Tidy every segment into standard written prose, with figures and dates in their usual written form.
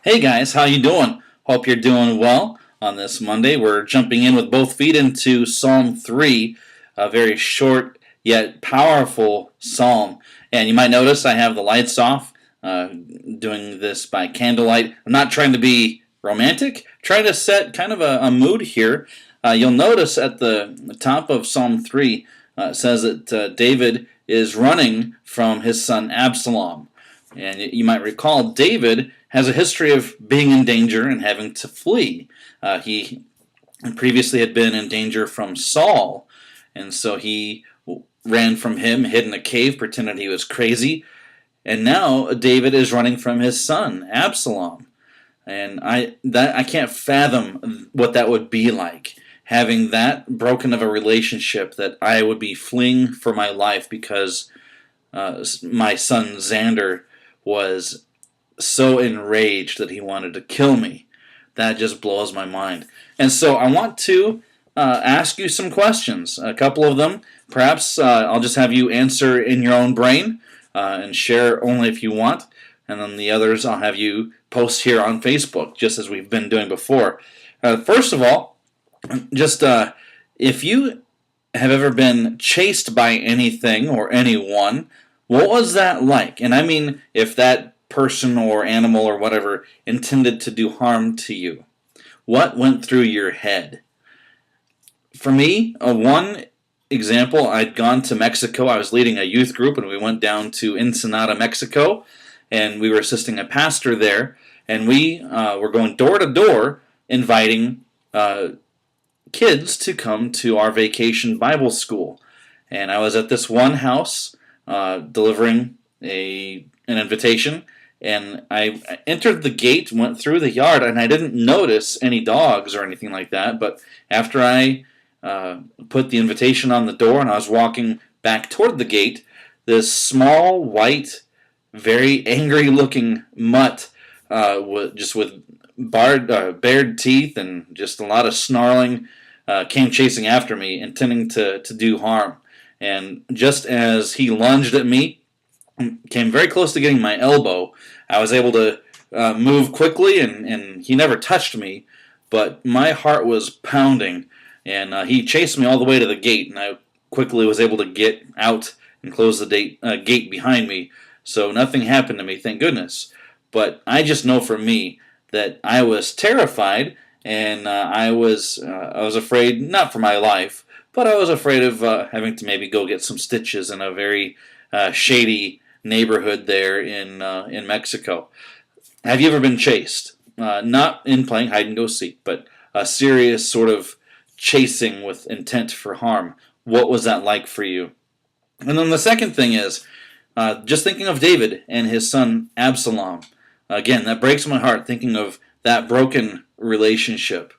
Hey guys, how you doing? Hope you're doing well on this Monday. We're jumping in with both feet into Psalm 3, a very short yet powerful psalm. And you might notice I have the lights off, doing this by candlelight. I'm not trying to be romantic, trying to set kind of a mood here. You'll notice at the top of Psalm 3, it says that David is running from his son Absalom. And you might recall David has a history of being in danger and having to flee. He previously had been in danger from Saul, and so he ran from him, hid in a cave, pretended he was crazy. And now David is running from his son Absalom, and I can't fathom what that would be like, having that broken of a relationship, that I would be fleeing for my life because my son Xander was so enraged that he wanted to kill me. That just blows my mind. And so I want to ask you some questions. A couple of them, perhaps I'll just have you answer in your own brain and share only if you want. And then the others I'll have you post here on Facebook, just as we've been doing before. First of all, just if you have ever been chased by anything or anyone, what was that like? And I mean, if that person or animal or whatever intended to do harm to you, what went through your head? For me, one example, I'd gone to Mexico. I was leading a youth group, and we went down to Ensenada, Mexico, and we were assisting a pastor there, and we were going door to door inviting kids to come to our vacation Bible school. And I was at this one house delivering an invitation, and I entered the gate, went through the yard, and I didn't notice any dogs or anything like that. But after I put the invitation on the door and I was walking back toward the gate, this small, white, very angry-looking mutt, just with bared teeth and just a lot of snarling, came chasing after me, intending to do harm. And just as he lunged at me, came very close to getting my elbow, I was able to move quickly, and he never touched me, but my heart was pounding, and he chased me all the way to the gate, and I quickly was able to get out and close the gate behind me, so nothing happened to me, thank goodness. But I just know for me that I was terrified, and I was afraid, not for my life, but I was afraid of having to maybe go get some stitches in a very shady neighborhood there in Mexico. Have you ever been chased? Not in playing hide and go seek, but a serious sort of chasing with intent for harm. What was that like for you? And then the second thing is just thinking of David and his son Absalom. Again, that breaks my heart thinking of that broken relationship.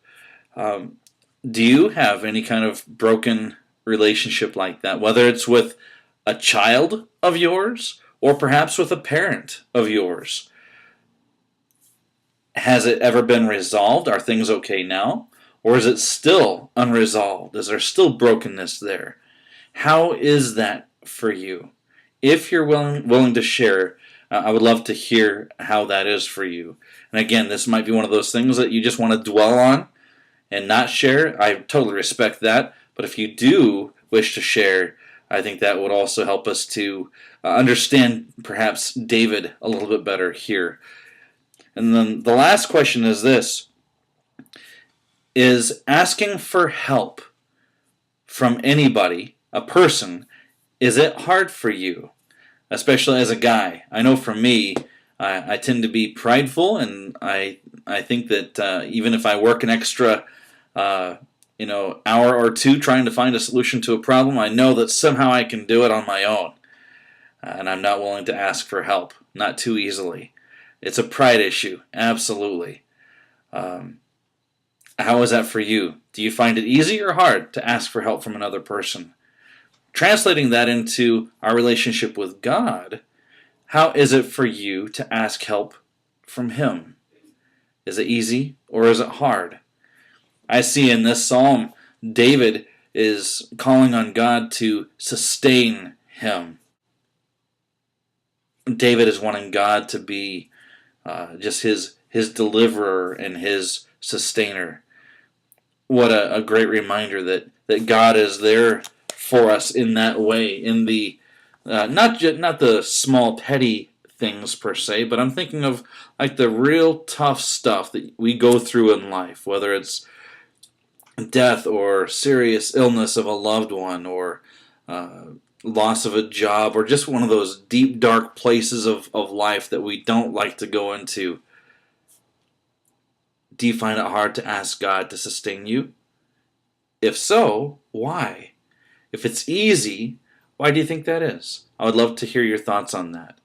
Do you have any kind of broken relationship like that? Whether it's with a child of yours or perhaps with a parent of yours. Has it ever been resolved? Are things okay now? Or is it still unresolved? Is there still brokenness there? How is that for you? If you're willing to share, I would love to hear how that is for you. And again, this might be one of those things that you just want to dwell on and not share. I totally respect that. But if you do wish to share, I think that would also help us to understand perhaps David a little bit better here. And then the last question is this: is asking for help from anybody, a person, is it hard for you? Especially as a guy. I know for me, I tend to be prideful, and I think that even if I work an extra hour or two trying to find a solution to a problem, I know that somehow I can do it on my own. And I'm not willing to ask for help, not too easily. It's a pride issue, absolutely. How is that for you? Do you find it easy or hard to ask for help from another person? Translating that into our relationship with God, how is it for you to ask help from Him? Is it easy or is it hard? I see in this psalm, David is calling on God to sustain him. David is wanting God to be just his deliverer and his sustainer. What a great reminder that God is there for us in that way, in the not the small petty things per se, but I'm thinking of like the real tough stuff that we go through in life, whether it's death or serious illness of a loved one, or uh, loss of a job, or just one of those deep dark places of life that we don't like to go into. Do you find it hard to ask God to sustain you? If so, why? If it's easy, why do you think that is? I would love to hear your thoughts on that.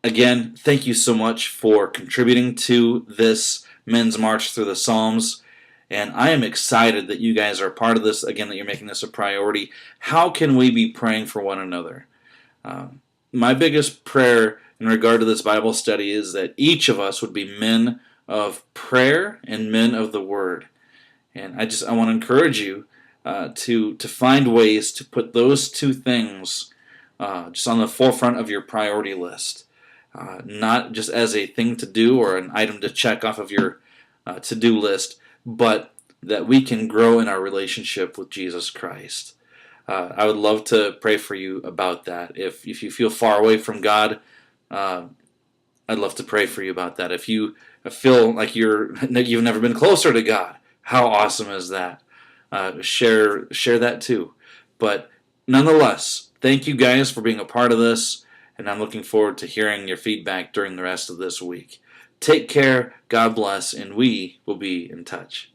Again, thank you so much for contributing to this Men's March through the Psalms. And I am excited that you guys are part of this, again, that you're making this a priority. How can we be praying for one another? My biggest prayer in regard to this Bible study is that each of us would be men of prayer and men of the Word. And I want to encourage you to find ways to put those two things just on the forefront of your priority list. Not just as a thing to do or an item to check off of your to-do list, but that we can grow in our relationship with Jesus Christ. I would love to pray for you about that. If you feel far away from God, I'd love to pray for you about that. If you feel like you've never been closer to God, how awesome is that? Share that too. But nonetheless, thank you guys for being a part of this, and I'm looking forward to hearing your feedback during the rest of this week. Take care, God bless, and we will be in touch.